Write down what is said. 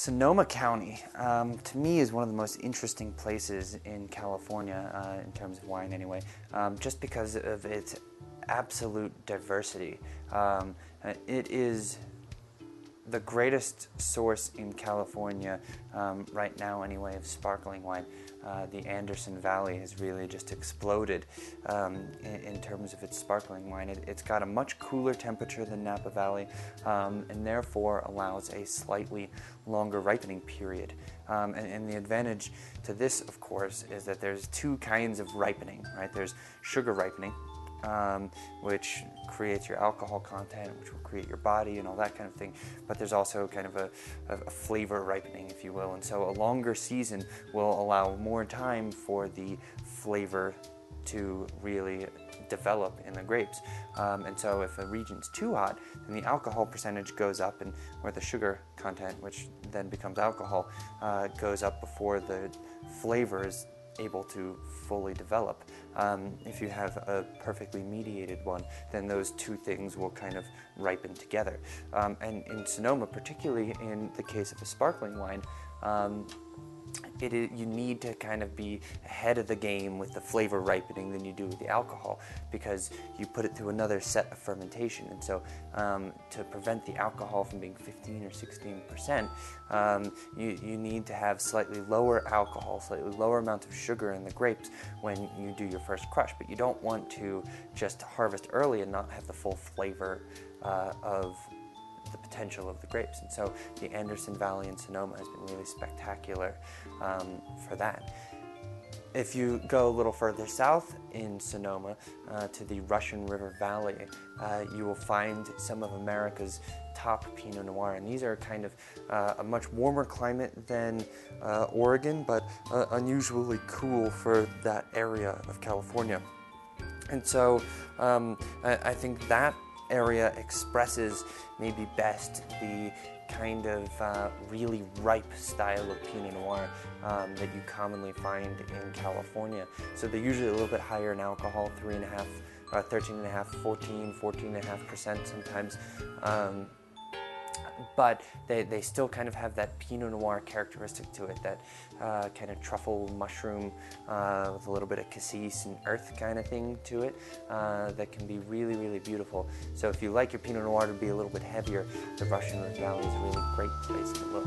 Sonoma County, to me, is one of the most interesting places in California, in terms of wine anyway, just because of its absolute diversity. It is the greatest source in California right now anyway of sparkling wine. The Anderson Valley has really just exploded in terms of its sparkling wine. It's got a much cooler temperature than Napa Valley, and therefore allows a slightly longer ripening period. And the advantage to this, of course, is that there's two kinds of ripening, right? There's sugar ripening, which creates your alcohol content, which will create your body and all that kind of thing. But there's also kind of a flavor ripening, if you will. And so a longer season will allow more time for the flavor to really develop in the grapes. And so if a region's too hot, then the alcohol percentage goes up, and or the sugar content, which then becomes alcohol, goes up before the flavor is able to fully develop. If you have a perfectly mediated one, then those two things will kind of ripen together. And in Sonoma, particularly in the case of a sparkling wine, you need to kind of be ahead of the game with the flavor ripening than you do with the alcohol, because you put it through another set of fermentation. And so to prevent the alcohol from being 15 or 16%, you need to have slightly lower alcohol, slightly lower amounts of sugar in the grapes when you do your first crush. But you don't want to just harvest early and not have the full flavor of the potential of the grapes. And so the Anderson Valley in Sonoma has been really spectacular for that. If you go a little further south in Sonoma to the Russian River Valley, you will find some of America's top Pinot Noir, and these are kind of a much warmer climate than Oregon, but unusually cool for that area of California. And so I think that area expresses maybe best the kind of really ripe style of Pinot Noir that you commonly find in California. So they're usually a little bit higher in alcohol, 3.5, 13.5, 14.5% sometimes. But they still kind of have that Pinot Noir characteristic to it, that kind of truffle mushroom with a little bit of cassis and earth kind of thing to it that can be really, really beautiful. So if you like your Pinot Noir to be a little bit heavier, the Russian River Valley is a really great place to look.